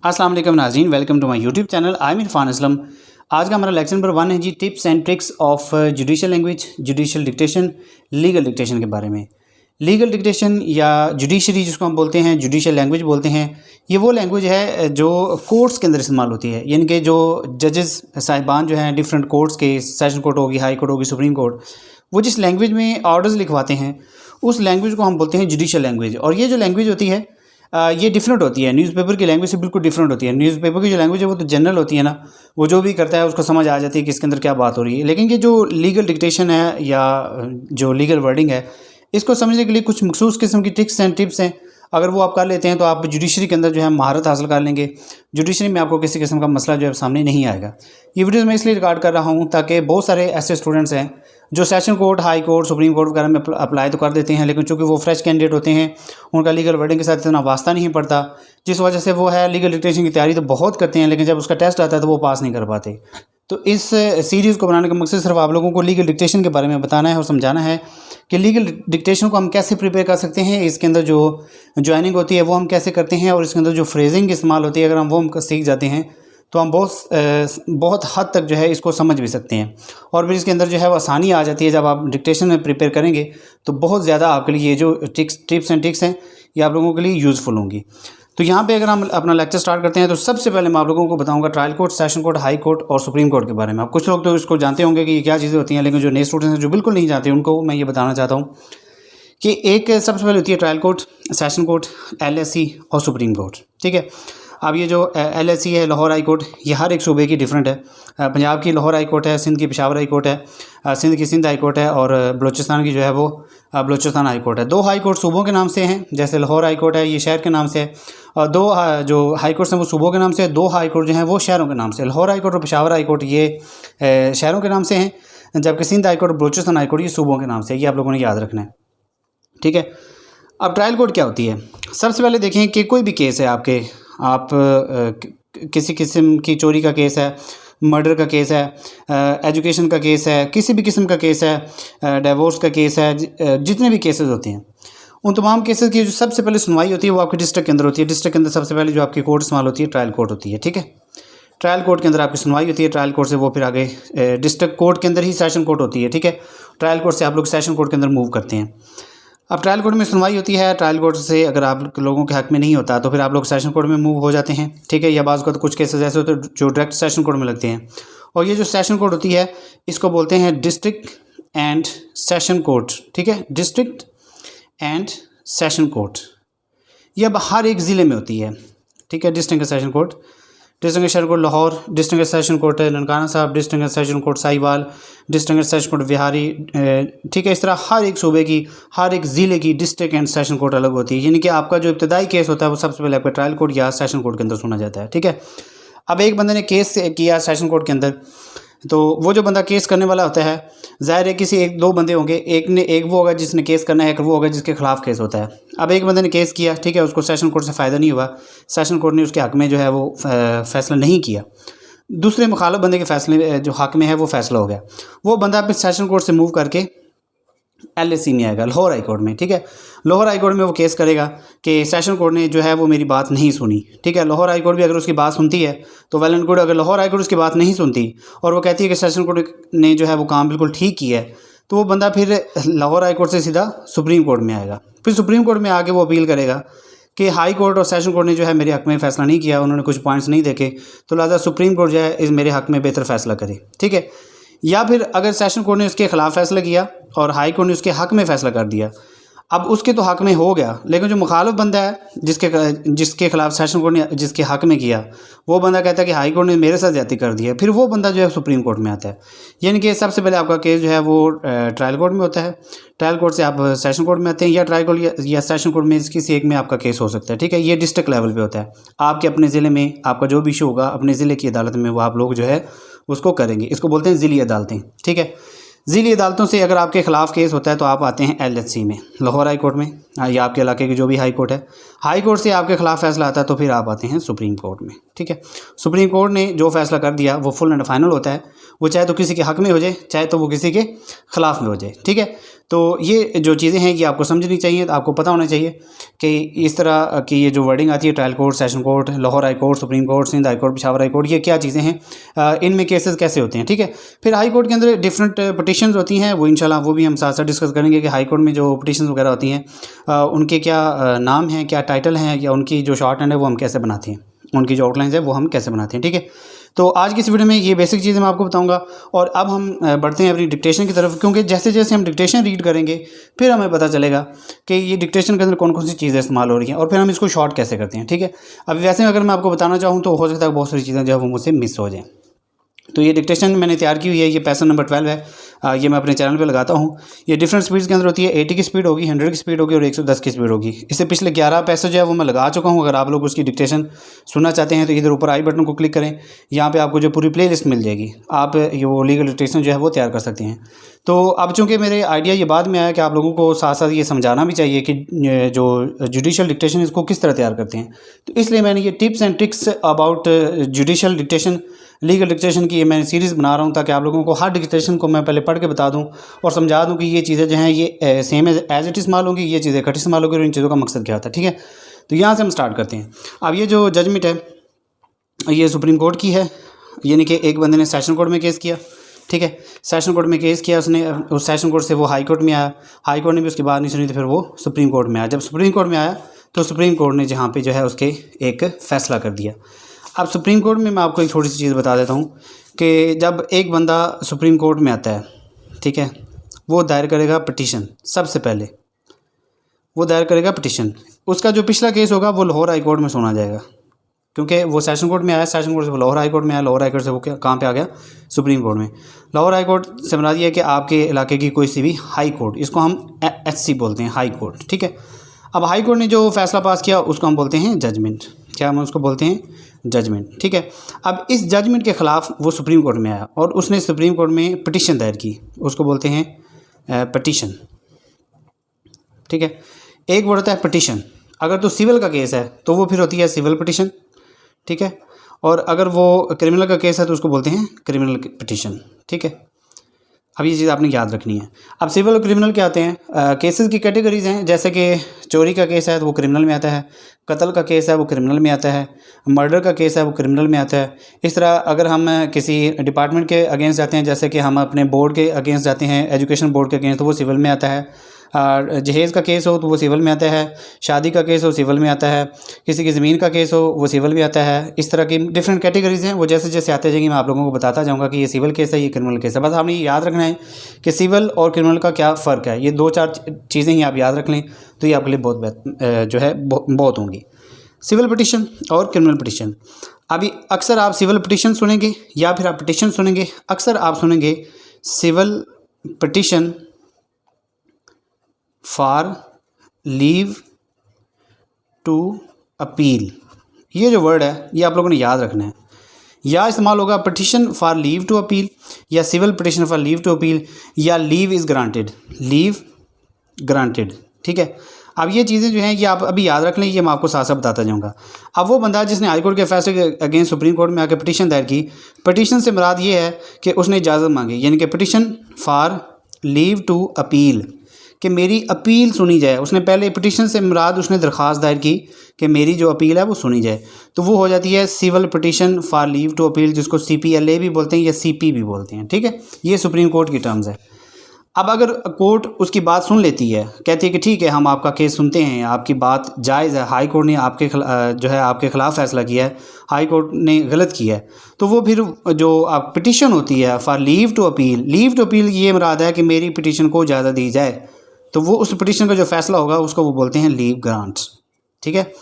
अस्सलाम वालेकुम नाज़रीन, welcome to my YouTube channel. I am Irfan Aslam. आज का हमारा लेक्चर नंबर 1 है जी, tips and tricks of judicial language, judicial dictation, legal dictation के बारे में। लीगल डिक्टेशन या जुडिशरी जिसको हम बोलते हैं, जुडिशल लैंग्वेज बोलते हैं, ये वो लैंग्वेज है जो कोर्ट्स के अंदर इस्तेमाल होती है। यानी कि जो जजेस साहिबान जो हैं डिफरेंट कोर्ट्स के, सेशन कोर्ट होगी, हाई कोर्ट होगी, सुप्रीम कोर्ट, वो जिस लैंग्वेज में ऑर्डर्स लिखवाते हैं उस लैंग्वेज को हम बोलते हैं जुडिशल लैंग्वेज। और ये जो लैंग्वेज होती है ये डिफरेंट होती है, न्यूज़पेपर की लैंग्वेज से बिल्कुल डिफरेंट होती है। न्यूज़पेपर की जो लैंग्वेज है वो तो जनरल होती है ना, वो जो भी करता है उसको समझ आ जाती है कि इसके अंदर क्या बात हो रही है। लेकिन ये जो लीगल डिक्टेशन है या जो लीगल वर्डिंग है, इसको समझने के लिए कुछ मखसूस किस्म की ट्रिक्स एंड टिप्स हैं। अगर वो आप कर लेते हैं तो आप जुडिशरी के अंदर जो है महारत हासिल कर लेंगे। जुडिशरी में आपको किसी किस्म का मसला जो है सामने नहीं आएगा। ये वीडियो मैं इसलिए रिकॉर्ड कर रहा हूँ ताकि बहुत सारे ऐसे स्टूडेंट्स हैं जो session court, high court, supreme court वगैरह में अप्लाई तो कर देते हैं, लेकिन चूंकि वो फ्रेश कैंडिडेट होते हैं, उनका लीगल वर्डिंग के साथ इतना वास्ता नहीं पड़ता, जिस वजह से वो है लीगल डिक्टेशन की तैयारी तो बहुत करते हैं, लेकिन जब उसका टेस्ट आता है तो वो पास नहीं कर पाते। तो इस सीरीज़ को बनाने का मकसद सिर्फ आप लोगों को लीगल डिक्टेशन के बारे में बताना है और समझाना है कि लीगल डिक्टेशन को हम कैसे प्रिपेयर कर सकते हैं, इसके अंदर जो ज्वाइनिंग होती है वो हम कैसे करते हैं, और इसके अंदर जो फ्रेजिंग इस्तेमाल होती है अगर हम वो सीख जाते हैं तो हम बहुत हद तक जो है इसको समझ भी सकते हैं। और फिर इसके अंदर जो है वो आसानी आ जाती है। जब आप डिक्टेशन में प्रिपेयर करेंगे तो बहुत ज़्यादा आपके लिए ये जो टिप्स एंड ट्रिक्स हैं ये आप लोगों के लिए यूज़फुल होंगी। तो यहाँ पे अगर हम अपना लेक्चर स्टार्ट करते हैं तो सबसे पहले मैं आप लोगों को बताऊंगा trial court, session court, high court और सुप्रीम कोर्ट के बारे में। आप कुछ लोग तो इसको जानते होंगे कि ये क्या चीज़ें होती हैं, लेकिन जो नए स्टूडेंट्स हैं जो बिल्कुल नहीं जानते उनको मैं ये बताना चाहता हूँ कि एक सबसे पहले होती है trial court, session court, LSC और सुप्रीम कोर्ट। ठीक है। अब ये जो LSC है, लाहौर हाई कोर्ट, ये हर एक सूबे की डिफरेंट है। पंजाब की लाहौर हाई कोर्ट है, सिंध की पेशावर हाई कोर्ट है, सिंध की सिंध हाई कोर्ट है, और बलूचिस्तान की जो है वो बलूचिस्तान हाई कोर्ट है। 2 हाई कोर्ट सूबों के नाम से हैं, जैसे लाहौर हाई कोर्ट है ये शहर के नाम से है, और 2 जो हाई कोर्ट्स हैं वो सूबों के नाम से है, 2 हाई कोर्ट जो हैं वो शहरों के नाम से। लाहौर हाई कोर्ट और पेशावर हाई कोर्ट ये शहरों के नाम से हैं, जबकि सिंध हाई कोर्ट और बलूचिस्तान हाई कोर्ट ये सूबों के नाम से। ये आप लोगों ने याद रखना है। ठीक है। अब ट्रायल कोर्ट क्या होती है? सबसे पहले देखें कि कोई भी केस है आपके, आप किसी किस्म की चोरी का केस है, मर्डर का केस है, एजुकेशन का केस है, किसी भी किस्म का केस है, डिवोर्स का केस है, जितने भी केसेस होते हैं उन तमाम केसेस की जो सबसे पहले सुनवाई होती है वो आपकी डिस्ट्रिक्ट के अंदर होती है। डिस्ट्रिक्ट के अंदर सबसे पहले जो आपकी कोर्ट इस्तेमाल होती है ट्रायल कोर्ट होती है। ठीक है। ट्रायल कोर्ट के अंदर आपकी सुनवाई होती है, ट्रायल कोर्ट से वो फिर आगे डिस्ट्रिक्ट कोर्ट के अंदर ही सेशन कोर्ट होती है। ठीक है। ट्रायल कोर्ट से आप लोग सेशन कोर्ट के अंदर मूव करते हैं। अब ट्रायल कोर्ट में सुनवाई होती है, ट्रायल कोर्ट से अगर आप लोगों के हक में नहीं होता तो फिर आप लोग सेशन कोर्ट में मूव हो जाते हैं। ठीक है। या बाज़ को तो कुछ केसेस ऐसे होते हैं जो डायरेक्ट सेशन कोर्ट में लगते हैं। और ये जो सेशन कोर्ट होती है इसको बोलते हैं डिस्ट्रिक्ट एंड सेशन कोर्ट। ठीक है। डिस्ट्रिक्ट एंड सेशन कोर्ट ये अब हर एक ज़िले में होती है। ठीक है। District and session court, district session court Lahore, district session court Nankana Sahib, district session court Sahiwal, district session court Bihari. ठीक है। इस तरह हर एक सूबे की, हर एक ज़िले की डिस्ट्रिक्ट एंड सेशन कोर्ट अलग होती है। यानी कि आपका जो इब्तदाई केस होता है वो सबसे पहले आपका ट्रायल कोर्ट या सेशन कोर्ट के अंदर सुना जाता है। ठीक है। अब एक बंदे ने केस किया सेशन कोर्ट के अंदर, तो वो जो बंदा केस करने वाला होता है, ज़ाहिर है किसी 1-2 बंदे होंगे, एक वो होगा जिसने केस करना है, एक वो होगा जिसके खिलाफ केस होता है। अब एक बंदे ने केस किया, ठीक है, उसको सेशन कोर्ट से फ़ायदा नहीं हुआ, सेशन कोर्ट ने उसके हक़ में जो है वो फ़ैसला नहीं किया, दूसरे मुखालिफ बंदे के फ़ैसले जो हक़ में है वो फ़ैसला हो गया। वो बंदा फिर सेशन कोर्ट से मूव करके LSC में आएगा, लाहौर हाई कोर्ट में। ठीक है। लाहौर हाई कोर्ट में वो केस करेगा कि सेशन कोर्ट ने जो है वो मेरी बात नहीं सुनी। ठीक है। लाहौर हाई कोर्ट भी अगर उसकी बात सुनती है तो वेल एंड गुड। अगर लाहौर हाई कोर्ट उसकी बात नहीं सुनती और वो कहती है कि सेशन कोर्ट ने जो है वो काम बिल्कुल ठीक किया है, तो वो बंदा फिर लाहौर हाई कोर्ट से सीधा सुप्रीम कोर्ट में आएगा। फिर सुप्रीम कोर्ट में आके वो अपील करेगा कि हाई कोर्ट और सेशन कोर्ट ने जो है मेरे हक़ में फ़ैसला नहीं किया, उन्होंने कुछ पॉइंट्स नहीं देखे, तो लिहाजा सुप्रीम कोर्ट जो है इस मेरे हक़ में बेहतर फ़ैसला करे। ठीक है। या फिर अगर सेशन कोर्ट ने उसके ख़िलाफ़ फ़ैसला किया और हाई कोर्ट ने उसके हक़ में फ़ैसला कर दिया, अब उसके तो हक़ में हो गया, लेकिन जो मुखालिफ बंदा है जिसके खिलाफ सेशन कोर्ट ने जिसके हक़ में किया, वो बंदा कहता है कि हाई कोर्ट ने मेरे साथ ज़्यादती कर दिया, फिर वो बंदा जो है सुप्रीम कोर्ट में आता है। यानी कि सबसे पहले आपका केस जो है वो ट्रायल कोर्ट में होता है, ट्रायल कोर्ट से आप सेशन कोर्ट में आते हैं, या ट्रायल कोर्ट या सेशन कोर्ट में किसी एक में आपका केस हो सकता है। ठीक है। ये डिस्ट्रिक्ट लेवल पर होता है। आपके अपने ज़िले में आपका जो भी इशू होगा अपने ज़िले की अदालत में वो आप लोग जो है उसको करेंगे। इसको बोलते हैं ज़िली अदालतें। ठीक है। ज़िली अदालतों से अगर आपके ख़िलाफ़ केस होता है तो आप आते हैं LSC में, लाहौर हाई कोर्ट में, या आपके इलाके की जो भी हाई कोर्ट है। हाई कोर्ट से आपके ख़िलाफ़ फ़ैसला आता है तो फिर आप आते हैं सुप्रीम कोर्ट में। ठीक है। सुप्रीम कोर्ट ने जो फ़ैसला कर दिया वो फुल एंड फाइनल होता है, वो चाहे तो किसी के हक़ में हो जाए, चाहे तो वो किसी के ख़िलाफ़ में हो जाए। ठीक है। तो ये जो चीज़ें हैं ये आपको समझनी चाहिए, तो आपको पता होना चाहिए कि इस तरह की ये जो वर्डिंग आती है trial court, session court, Lahore high court, supreme court, Sindh high court, Peshawar high court, ये क्या चीज़ें हैं, इनमें केसेस कैसे होते हैं। ठीक है, फिर हाई कोर्ट के अंदर डिफरेंट पटिशन्स होती हैं, वो इंशाल्लाह वो भी हम साथ साथ डिस्कस करेंगे कि हाई कोर्ट में जो पटिशन्स वगैरह होती हैं उनके क्या नाम हैं, क्या टाइटल हैं, या उनकी जो शॉर्ट हैंड है वो हम कैसे बनाते हैं, उनकी जो आउटलाइंस है वो हम कैसे बनाते हैं। ठीक है, तो आज की इस वीडियो में ये बेसिक चीज़ें मैं आपको बताऊंगा। और अब हम बढ़ते हैं अपनी डिक्टेशन की तरफ, क्योंकि जैसे जैसे हम डिक्टेशन रीड करेंगे फिर हमें पता चलेगा कि ये डिक्टेशन के अंदर कौन कौन सी चीज़ें इस्तेमाल हो रही हैं और फिर हम इसको शॉर्ट कैसे करते हैं। ठीक है, अब वैसे अगर मैं आपको बताना चाहूँ तो हो सकता है बहुत सारी चीज़ें जो है वो मुझसे मिस हो जाएँ। तो ये डिक्टेशन मैंने तैयार की हुई है, ये पैसन नंबर 12 है, ये मैं अपने चैनल पे लगाता हूँ। ये डिफरेंट स्पीड्स के अंदर होती है, 80 की स्पीड होगी, 100 की स्पीड होगी और 110 की स्पीड होगी। इससे पिछले 11 पैसे जो है वो मैं लगा चुका हूँ। अगर आप लोग उसकी डिक्टेशन सुनना चाहते हैं तो इधर ऊपर आई बटन को क्लिक करें, यहाँ पे आपको जो पूरी प्ले लिस्ट मिल जाएगी, आप ये वो लीगल डिक्टेशन जो है वो तैयार कर सकते हैं। तो अब चूँकि मेरे आइडिया ये बाद में आया कि आप लोगों को साथ साथ ये समझाना भी चाहिए कि जो जुडिशल डिक्टेशन इसको किस तरह तैयार करते हैं, तो इसलिए मैंने ये tips and tricks about judicial dictation, legal dictation की मैं सीरीज़ बना रहा हूँ, ताकि आप लोगों को हर डिक्टेशन को मैं पहले पढ़ के बता दूँ और समझा दूँ कि ये चीज़ें जो हैं ये सेम एज इट इस्तेमाल होंगी, ये चीज़ें इकट्ठी इस्तेमाल होगी और इन चीज़ों का मकसद क्या होता है। ठीक है, तो यहाँ से हम स्टार्ट करते हैं। अब ये जो जजमेंट है ये सुप्रीम कोर्ट की है, यानी कि एक बंदे ने सेशन कोर्ट में केस किया। ठीक है, सेशन कोर्ट में केस किया उसने, उस सेशन कोर्ट से वो हाई कोर्ट में आया, हाई कोर्ट ने भी उसकी बात नहीं सुनी तो फिर वो सुप्रीम कोर्ट में आया। जब सुप्रीम कोर्ट में आया तो सुप्रीम कोर्ट ने जहाँ पे जो है उसके एक फ़ैसला कर दिया। अब सुप्रीम कोर्ट में मैं आपको एक छोटी सी चीज़ बता देता हूँ कि जब एक बंदा सुप्रीम कोर्ट में आता है, ठीक है, वो दायर करेगा पिटीशन। सबसे पहले वो दायर करेगा पिटीशन, उसका जो पिछला केस होगा वो लाहौर हाई कोर्ट में सुना जाएगा, क्योंकि वो सेशन कोर्ट में आया, सेशन कोर्ट से वो लाहौर हाई कोर्ट में आया, लाहौर हाई कोर्ट से वो कहाँ पे आ गया, सुप्रीम कोर्ट में। लाहौर हाई कोर्ट से मुराद ये है कि आपके इलाके की कोई सी भी हाई कोर्ट, इसको हम HC बोलते हैं, हाई कोर्ट। ठीक है, अब हाई कोर्ट ने जो फैसला पास किया उसको हम बोलते हैं जजमेंट। क्या हम उसको बोलते हैं? जजमेंट। ठीक है, अब इस जजमेंट के ख़िलाफ़ वो सुप्रीम कोर्ट में आया और उसने सुप्रीम कोर्ट में पिटीशन दायर की, उसको बोलते हैं पिटीशन। ठीक है, एक वर्ड होता है पिटीशन। अगर तो सिविल का केस है तो वो फिर होती है सिविल पिटीशन। ठीक है, और अगर वो क्रिमिनल का केस है तो उसको बोलते हैं क्रिमिनल पिटीशन। ठीक है, अब ये चीज़ आपने याद रखनी है। अब सिविल और क्रिमिनल क्या आते हैं, केसेस की कैटेगरीज हैं, जैसे कि चोरी का केस है तो वो क्रिमिनल में आता है, कत्ल का केस है वो क्रिमिनल में आता है, मर्डर का केस है वो क्रिमिनल में आता है। इस तरह अगर हम किसी डिपार्टमेंट के अगेंस्ट जाते हैं, जैसे कि हम अपने बोर्ड के अगेंस्ट जाते हैं, एजुकेशन बोर्ड के अगेंस्ट, तो वो सिविल में आता है। जहेज़ का केस हो तो वो सिविल में आता है, शादी का केस हो सिविल में आता है, किसी की ज़मीन का केस हो वो सिविल में आता है। इस तरह की डिफरेंट कैटेगरीज हैं, वो जैसे जैसे आते जाएंगे मैं आप लोगों को बताता जाऊंगा कि ये सिविल केस है, ये क्रिमिनल केस है। बस आपने ये याद रखना है कि सिविल और क्रिमिनल का क्या फ़र्क है, ये 2-4 चीज़ें ही आप याद रख लें तो ये आपके लिए बहुत होंगी। सिविल पिटीशन और क्रिमिनल पिटीशन। अभी अक्सर आप सिविल पिटीशन सुनेंगे या फिर आप पिटीशन सुनेंगे, अक्सर आप सुनेंगे civil petition for leave to appeal. ये जो वर्ड है ये आप लोगों ने याद रखना है, या इस्तेमाल होगा petition for leave to appeal, या civil petition for leave to appeal, या leave is granted, leave granted. ठीक है, अब ये चीज़ें जो हैं ये आप अभी याद रख लें, ये मैं आपको साथ साथ बताता जाऊँगा। अब वो बंदा जिसने हाई कोर्ट के फैसले के अगेंस्ट सुप्रीम कोर्ट में आकर पिटीशन दायर की, पिटीशन से मुराद ये है कि उसने इजाज़त मांगी, यानी कि petition for leave to appeal, कि मेरी अपील सुनी जाए। उसने पहले पिटीशन से मुराद उसने दरख्वास्त दायर की कि मेरी जो अपील है वो सुनी जाए, तो वो हो जाती है civil petition for leave to appeal, जिसको CPLA भी बोलते हैं या CP भी बोलते हैं। ठीक है, ये सुप्रीम कोर्ट की टर्म्स है। अब अगर कोर्ट उसकी बात सुन लेती है, कहती है कि ठीक है हम आपका केस सुनते हैं, आपकी बात जायज़ है, हाई कोर्ट ने आपके आपके ख़िलाफ़ फैसला किया है, हाई कोर्ट ने गलत किया है, तो वो फिर जो आप पिटीशन होती है for leave to appeal, leave to appeal ये मुराद है कि मेरी पिटीशन को इजाज़त दी जाए, तो वो उस पिटीशन का जो फैसला होगा उसको वो बोलते हैं लीव ग्रांट्स। ठीक है,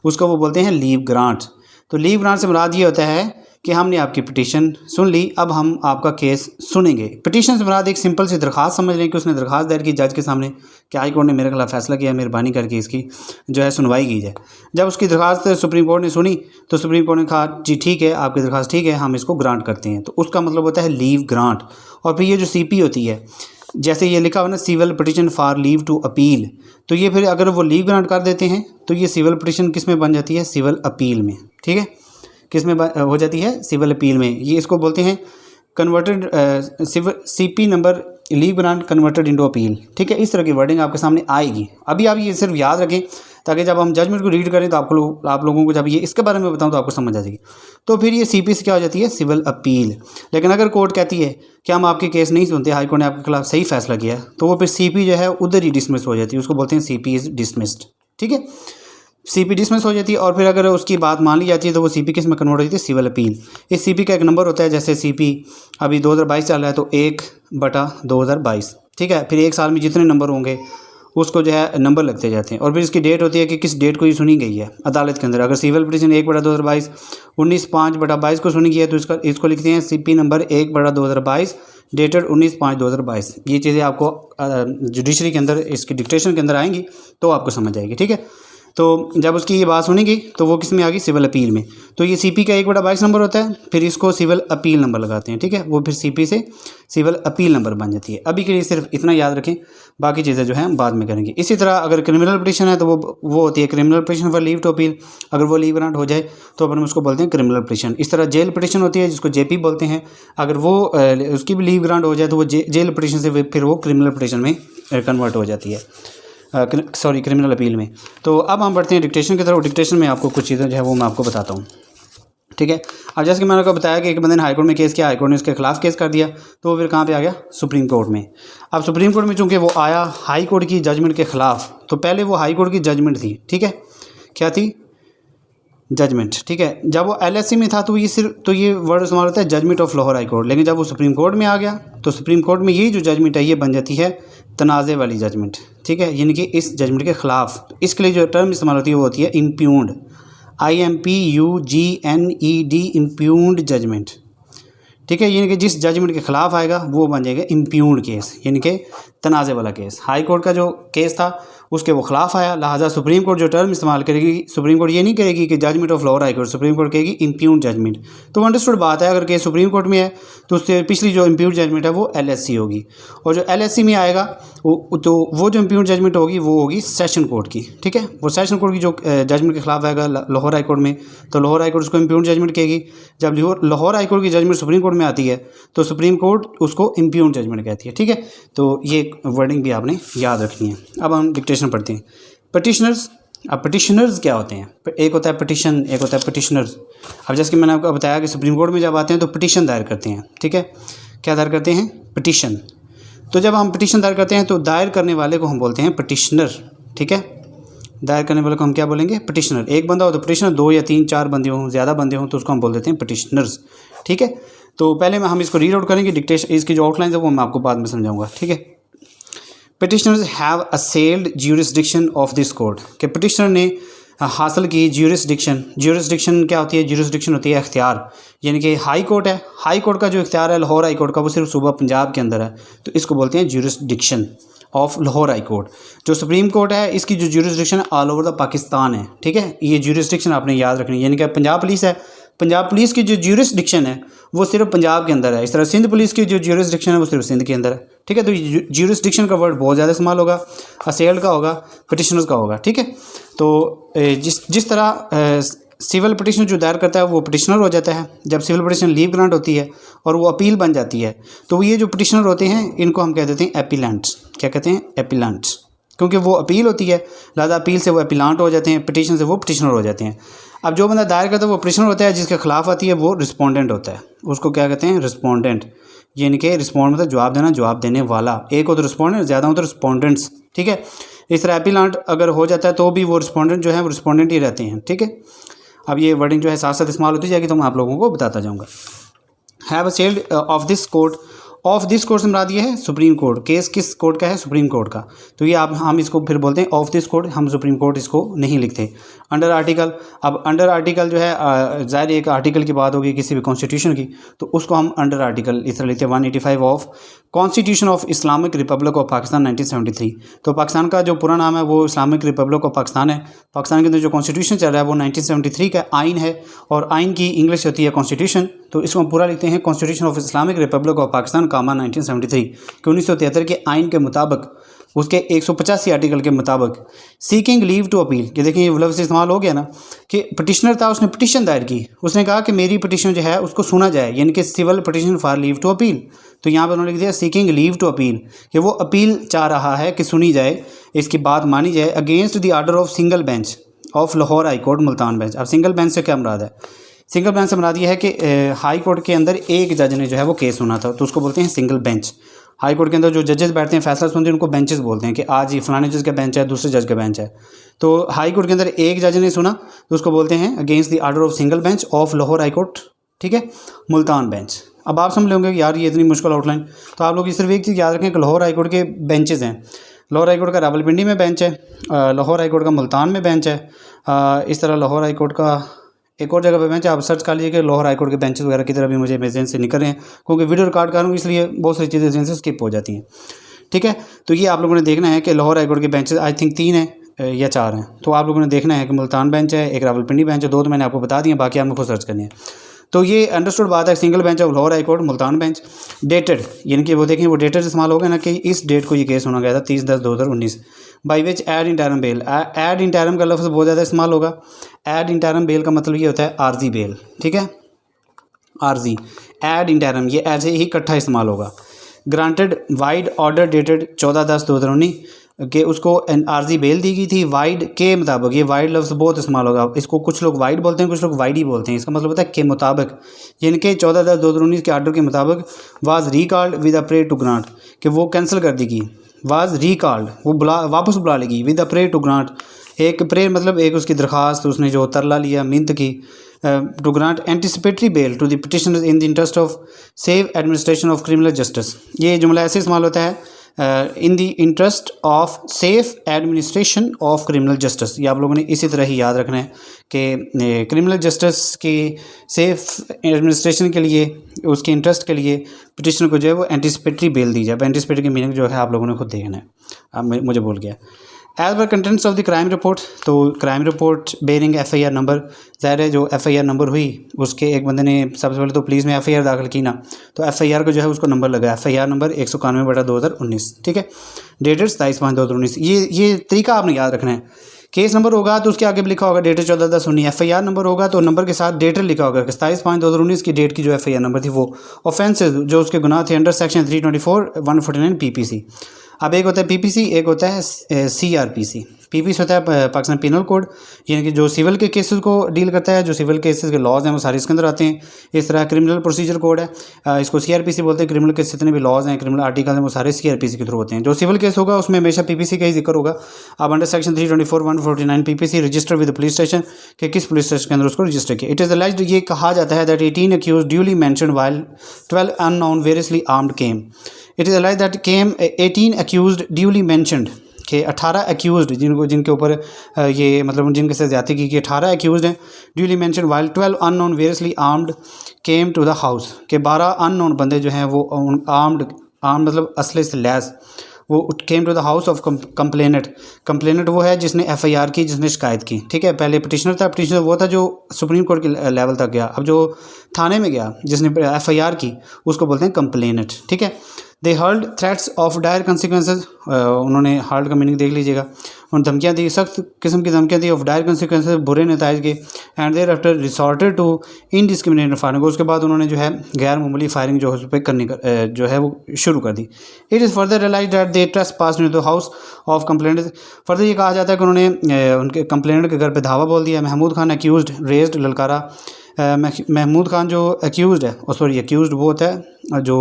उसको वो बोलते हैं लीव ग्रांट। तो लीव ग्रांट से मुराद ये होता है कि हमने आपकी पिटीशन सुन ली, अब हम आपका केस सुनेंगे। पिटीशन से मुराद एक सिंपल सी दरख्वास्त समझ लें कि उसने दरख्वास्त दायर की जज के सामने कि हाई कोर्ट ने मेरे खिलाफ फैसला किया, मेहरबानी करके इसकी जो है सुनवाई की जाए। जब उसकी दरख्वास्त सुप्रीम कोर्ट ने सुनी तो सुप्रीम कोर्ट ने कहा जी ठीक है, आपकी दरख्वास्त ठीक है, हम इसको ग्रांट करते हैं, तो उसका मतलब होता है लीव ग्रांट। और फिर ये जो CP होती है, जैसे ये लिखा हुआ ना civil petition for leave to appeal, तो ये फिर अगर वो लीव ग्रांट कर देते हैं तो ये सिविल पिटीशन किस में बन जाती है? सिविल अपील में। ठीक है, किस में हो जाती है? सिविल अपील में। ये इसको बोलते हैं converted civil CP number leave grant converted into appeal, ठीक है, इस तरह की वर्डिंग आपके सामने आएगी। अभी आप ये सिर्फ याद रखें ताकि जब हम जजमेंट को रीड करें तो आप लोगों को जब ये इसके बारे में बताऊं तो आपको समझ आ जाएगी। तो फिर ये सीपी से क्या हो जाती है, सिविल अपील। लेकिन अगर कोर्ट कहती है कि हम आपके केस नहीं सुनते, हाई कोर्ट ने आपके खिलाफ सही फैसला किया है, तो वो फिर सीपी जो है उधर ही डिसमिस हो जाती है, उसको बोलते हैं सीपी इज़ डिसमिस्ड, ठीक है, सीपी डिसमिस हो जाती है। और फिर अगर उसकी बात मान ली जाती है तो वो सीपी किस में कन्वर्ट हो जाती है, सिविल अपील। इस सीपी का एक नंबर होता है, जैसे सीपी अभी 2022 चल रहा है तो 1/2022, ठीक है। फिर एक साल में जितने नंबर होंगे उसको जो है नंबर लगते जाते हैं। और फिर इसकी डेट होती है कि किस डेट को ये सुनी गई है अदालत के अंदर। अगर सिविल पिटीशन 1/2022 19/5/22 को सुनी गई है तो इसको लिखते हैं सीपी नंबर 1/2022 डेटेड 19/5/2022। ये चीज़ें आपको जुडिशरी के अंदर इसकी डिक्टेशन के अंदर आएंगी तो आपको समझ आएगी, ठीक है। तो जब उसकी ये बात सुनेगी तो वो किस में आ गई, सिविल अपील में। तो ये सीपी का 1/22 नंबर होता है, फिर इसको सिविल अपील नंबर लगाते हैं, ठीक है, वो फिर सीपी से सिविल अपील नंबर बन जाती है। अभी के लिए सिर्फ इतना याद रखें, बाकी चीज़ें जो है हम बाद में करेंगे। इसी तरह अगर क्रिमिनल पिटीशन है तो वो होती है criminal petition for leave to appeal. अगर वो लीव ग्रांट हो जाए तो अपन उसको बोलते हैं क्रिमिनल पिटीशन। इस तरह जेल पिटीशन होती है जिसको जेपी बोलते हैं, अगर वो उसकी भी लीव ग्रांट हो जाए तो वो जेल पिटीशन से फिर वो क्रिमिनल पिटीशन में कन्वर्ट हो जाती है, क्रिमिनल अपील में। तो अब हम बढ़ते हैं डिक्टेशन की तरफ। डिक्टेशन में आपको कुछ चीज़ें जो है वो मैं आपको बताता हूँ, ठीक है। अब जैसे कि मैंने आपको बताया कि एक बंदे ने हाई कोर्ट में केस किया, हाई कोर्ट ने उसके खिलाफ केस कर दिया, तो वो फिर कहाँ पे आ गया, सुप्रीम कोर्ट में। अब सुप्रीम कोर्ट में चूँकि वो आया हाई कोर्ट की जजमेंट के ख़िलाफ़, तो पहले वो हाई कोर्ट की जजमेंट थी, ठीक है, क्या थी, जजमेंट, ठीक है। जब वो एलएससी में था तो ये वर्ड इस्तेमाल होता है judgment of Lahore high court. लेकिन जब वो सुप्रीम कोर्ट में आ गया तो सुप्रीम कोर्ट में ये जो जजमेंट है ये बन जाती है तनाज़े वाली जजमेंट, ठीक है, यानी कि इस जजमेंट के ख़िलाफ़। तो इसके लिए जो टर्म इस्तेमाल होती है वो होती है इम्प्यून्ड, IMPUGNED, इम्प्यून्ड जजमेंट, ठीक है, यानी कि जिस जजमेंट के ख़िलाफ़ आएगा वो बन जाएगा इम्प्यून्ड केस, यानी कि तनाज़े वाला केस। हाई कोर्ट का जो केस था उसके वो खिलाफ आया, लिहाजा सुप्रीम कोर्ट जो टर्म इस्तेमाल करेगी, सुप्रीम कोर्ट ये नहीं कहेगी कि judgment of Lahore high court, supreme court कहेगी इम्प्यून्ड जजमेंट। तो अंडरस्टूड बात है, अगर केस सुप्रीम कोर्ट में है तो उससे पिछली जो इम्प्यून्ड जजमेंट है वो LSC होगी, और जो LSC में आएगा तो वो जो इम्प्यून्ड जजमेंट होगी वो होगी सेशन कोर्ट की, ठीक है। वो सेशन कोर्ट की जो जजमेंट के खिलाफ आएगा लाहौर हाई कोर्ट में, तो लाहौर हाई कोर्ट उसको इम्प्यून्ड जजमेंट कहेगी। जब लाहौर हाई कोर्ट की जजमेंट सुप्रीम कोर्ट में आती है तो सुप्रीम कोर्ट उसको इम्प्यून्ड जजमेंट कहती है, ठीक है। तो ये वर्डिंग भी आपने याद रखनी है। अब हम डिक्टेशन पढ़ते हैं। पिटिशनर्स, अब पिटिशनर्स क्या होते हैं, एक होता है पिटिशन, एक होता है पिटिशनर्स। अब जैसे कि मैंने आपको बताया कि सुप्रीम कोर्ट में जब आते हैं तो पिटिशन दायर करते हैं, ठीक है, क्या दायर करते हैं, पिटिशन। तो जब हम पिटिशन दायर करते हैं तो दायर करने वाले को हम बोलते हैं पिटिशनर, ठीक है, दायर करने वाले को हम क्या बोलेंगे, पिटिशनर। एक बंदा हो तो पिटिशनर, 2 या 3 4 बंदे हों, ज़्यादा बंदे हों तो उसको हम बोल देते हैं पिटिशनर्स, ठीक है। तो पहले हम इसको रीड आउट करेंगे, डिक्टेशन इसकी जो आउटलाइन है वो मैं आपको बाद में समझाऊंगा, ठीक है। Petitioners have असेल्ड jurisdiction of this court, कि पिटिशनर ने हासिल की ज्यूरिसडिक्शन। ज्यूरिसडिक्शन क्या होती है, ज्यूरिसडिक्शन होती है इख्तियार, यानी कि हाई कोर्ट है, हाई कोर्ट का जो इख्तियार है लाहौर हाई कोर्ट का वो सिर्फ सूबा पंजाब के अंदर है, तो इसको बोलते हैं jurisdiction of Lahore high court. जो सुप्रीम कोर्ट है इसकी जो ज्यूरिसडिक्शन है ऑल ओवर द पाकिस्तान है, ठीक है, ये ज्यूरिसडिक्शन आपने याद रखनी है। यानी कि पंजाब पुलिस है, पंजाब पुलिस की जो ज्यूरिसडिक्शन है वो सिर्फ पंजाब के अंदर है। इस तरह सिंध पुलिस की जो ज्यूरिसडिक्शन है वो सिर्फ सिंध के अंदर है, ठीक है। तो ज्यूरिसडिक्शन का वर्ड बहुत ज़्यादा इस्तेमाल होगा, असेल्ड का होगा, पिटिशनर्स का होगा, ठीक है। तो जिस तरह सिविल पिटिशन जो दायर करता है वो पिटिशनर हो जाता है जब सिविल पिटिशन लीव ग्रांट होती है और वो अपील बन जाती है, तो ये जो पिटिशनर होते हैं इनको हम कह देते हैं एपीलेंट्स। क्या कहते हैं, एपीलेंट्स, क्योंकि वो अपील होती है, लिहाजा अपील से वो एपीलांट हो जाते हैं, पिटिशन से वो पिटिशनर हो जाते हैं। अब जो बंदा दायर करता है वो पिटिशनर होता है, जिसके खिलाफ आती है वो रिस्पोंडेंट होता है, उसको क्या कहते हैं, रिस्पोंडेंट। यानी कि रिस्पोंड मतलब जवाब देना, जवाब देने वाला। एक हो तो रिस्पोंडेंट, ज़्यादा हो तो रिस्पोंडेंट्स, ठीक है। इस तरह एपीलांट अगर हो जाता है तो भी वो रिस्पोंडेंट जो है वो रिस्पोंडेंट ही रहते हैं, ठीक है। अब ये वर्डिंग जो है साथ साथ इस्तेमाल होती जाएगी तो मैं आप लोगों को बताता जाऊँगा। Have असेल्ड of this court, of this court से मुराद ये है सुप्रीम कोर्ट। केस किस कोर्ट का है, सुप्रीम कोर्ट का। तो ये हम इसको फिर बोलते हैं ऑफ दिस कोर्ट, हम सुप्रीम कोर्ट इसको नहीं लिखते। अंडर आर्टिकल, अब अंडर आर्टिकल जो है ज़ाहिर एक आर्टिकल की बात होगी किसी भी कॉन्स्टिट्यूशन की, तो उसको हम अंडर आर्टिकल इस तरह लिखते हैं 185 of constitution of Islamic republic of Pakistan 1973। तो पाकिस्तान का जो पूरा नाम है वो इस्लामिक रिपब्लिक ऑफ पाकिस्तान है। पाकिस्तान के अंदर जो कॉन्स्टिट्यूशन चल रहा है वो 1973 का आइन है, और आइन की इंग्लिश होती है कॉन्स्टिट्यूशन, तो इसको हम पूरा लिखते हैं constitution of Islamic republic of Pakistan comma 1973 कि 1973 के आइन के मुताबिक उसके 185 आर्टिकल के मुताबिक सीकिंग लीव टू अपील, कि देखिए ये लफ्ज़ इस्तेमाल हो गया ना कि पटिशनर था, उसने पटिशन दायर की, उसने कहा कि मेरी पटिशन जो है उसको सुना जाए, यानी कि civil petition for leave to appeal. तो यहाँ पर उन्होंने लिख दिया सीकिंग लीव टू अपील, कि वो अपील चाह रहा है कि सुनी जाए, इसकी बात मानी जाए against the order of single bench of Lahore high court Multan bench. अब सिंगल बेंच से क्या मुराद है? सिंगल बेंच से मुराद ये है कि हाई कोर्ट के अंदर एक जज ने जो है वो केस सुना था, तो उसको बोलते हैं सिंगल बेंच। हाई कोर्ट के अंदर जो जजेस बैठते हैं, फैसला सुनते हैं, उनको बेंचेस बोलते हैं कि आज ये फलाने जज का बेंच है, दूसरे जज का बेंच है। तो हाई कोर्ट के अंदर एक जज ने सुना तो उसको बोलते हैं against the order of single bench of Lahore high court, ठीक है, मुल्तान बेंच। अब आप समझ लेंगे यार ये इतनी मुश्किल आउटलाइन, तो आप लोग सिर्फ एक चीज़ याद रखें कि लाहौर हाई कोर्ट के बेंचेस हैं। लाहौर हाई कोर्ट का रावलपिंडी में बेंच है, लाहौर हाई कोर्ट का मुल्तान में बेंच है, इस तरह लाहौर हाई कोर्ट का एक और जगह पे बेंच है। आप सर्च कर लीजिए कि लाहौर हाई कोर्ट के बेंचेस वगैरह की तरह भी मुझे जहन से निकल रहे हैं, क्योंकि वीडियो रिकॉर्ड कर रहा हूँ इसलिए बहुत सारी चीज़ें जहन से स्किप हो जाती हैं, ठीक है। तो ये आप लोगों ने देखना है कि लाहौर हाई कोर्ट के बेंचेस आई थिंक 3 हैं या 4 हैं। तो आप लोगों ने देखना है कि मुल्तान बेंच है, एक रावलपिंडी बेंच है, 2 तो मैंने आपको बता दिए, बाकी आपको खुद सर्च करनी है। तो ये अंडरस्टूड बात है, single bench of Lahore high court Multan bench. Dated, यानी कि वो देखें वो डेटेड इस्तेमाल हो गया ना कि इस डेट को ये केस होना गया था 30/10/2019। By which ad interim bail, ad interim का लफ्ज़ बहुत ज़्यादा इस्तेमाल होगा। एड इंटरम बेल का मतलब ये होता है आर्जी बेल, ठीक है, आर्जी एड इंटरम, ये ऐसे ही इकट्ठा इस्तेमाल होगा। ग्रांटेड वाइड ऑर्डर डेटेड 14/10/2019 कि उसको आर्जी बेल दी गई थी वाइड के मुताबिक। ये वाइड लफ्ज़ बहुत इस्तेमाल होगा, इसको कुछ लोग वाइड बोलते हैं, कुछ लोग वाइड ही बोलते हैं। इसका मतलब होता है के मुताबिक, यानी कि 14/10/2019 के आर्डर के मुताबिक was recalled with a pray to grant, कि वो कैंसिल कर देगी। वाज रिकॉल्ड, वो वापस बुला लेगी। With a pray to grant, एक प्रे मतलब एक उसकी दरख्वास्त, उसने जो तरला लिया, मिन्नत की, to grant anticipatory bail to the petitioner in the interest of safe administration of criminal justice. ये जुमला ऐसे इस्तेमाल होता है in the interest of safe administration of criminal justice. ये आप लोगों ने इसी तरह ही याद रखना है कि क्रिमिनल जस्टिस की सेफ एडमिनिस्ट्रेशन के लिए, उसके इंटरेस्ट के लिए पिटिशनर को जो है वो एंटिसिपेटरी बेल दी जाए। एंटिसिपेटरी की मीनिंग जो है आप लोगों ने खुद देखना है, अब मुझे भूल गया। एज पर contents of the crime report, तो crime report bearing FIR number, ज़ाहिर है जो FIR नंबर हुई उसके एक बंदे ने सबसे पहले तो पुलिस में FIR दाखिल की ना, तो FIR को जो है उसको नंबर लगा, FIR नंबर 191/2019, ठीक है, डेटेड 27/5/2019। ये तरीका आपने याद रखना है। केस नंबर होगा तो उसके आगे भी लिखा होगा डेटेड 14/10/19। FIR नंबर होगा तो नंबर के साथ डेटेड लिखा होगा कि 27/5/2019 की डेट की जो FIR नंबर थी वो ऑफेंसेस जो उसके गुनाह थे अंडर सेक्शन 324 149 PPC। अब एक होता है PPC, एक होता है CRPC। PPC होता है पाकिस्तान पिनल कोड, यानी कि जो सिविल के केसेस को डील करता है, जो सिविल केसेस के लॉज हैं वो सारे इसके अंदर आते हैं। इस तरह क्रिमिनल प्रोसीजर कोड है, इसको CRPC बोलते हैं। क्रिमिनल के जितने भी लॉज हैं, क्रिमिनल आर्टिकल हैं, वो सारे CRPC के थ्रू होते हैं। जो सिविल केस होगा उसमें हमेशा PPC का ही जिक्र होगा। अब under section 324 149 PPC register with police station, कि किस पुलिस स्टेशन के अंदर उसको रजिस्टर किया। इट इज़ अलेज्ड, ये कहा जाता है that 18 accused duly mentioned while 12 unknown variously armed came. It is allege that came 18 accused duly mentioned, के 18 अक्यूज्ड जिनके ऊपर ये मतलब जिनके साथ ज्यादती की 18 अक्यूज्ड हैं। Duly mentioned while 12 unknown variously armed came to the house, के 12 अननोन बंदे जो हैं वो आर्म्ड मतलब असले से लैस, वो came to the house of complainant. Complainant वो है जिसने FIR की, जिसने शिकायत की, ठीक है। पहले पिटिशनर था, पिटिशनर वो था जो सुप्रीम कोर्ट के लेवल तक गया। अब जो थाने में गया जिसने FIR की उसको बोलते हैं कंप्लेनेंट, ठीक है। They hurled threats of dire consequences, उन्होंने हर्ल्ड का मीनिंग देख लीजिएगा। उन धमकियाँ दी, सख्त किस्म की धमकियाँ दी, ऑफ डायर कंसिक्वेंसेज, बुरे नताइज के। And thereafter resorted to indiscriminated firing, उसके बाद उन्होंने जो है गैर मामूली फायरिंग जो है उस पर करनी जो है वो शुरू कर दी। It is further realize that they trespass in the house of complainant. Further ये कहा जाता है कि उन्होंने उनके कंप्लेनेंट के घर पर धावा बोल दिया। महमूद खान एक्यूज्ड रेज्ड, ललकारा। महमूद खान जो एक्यूज़्ड है, सॉरी एक्यूज़्ड वो होता है जो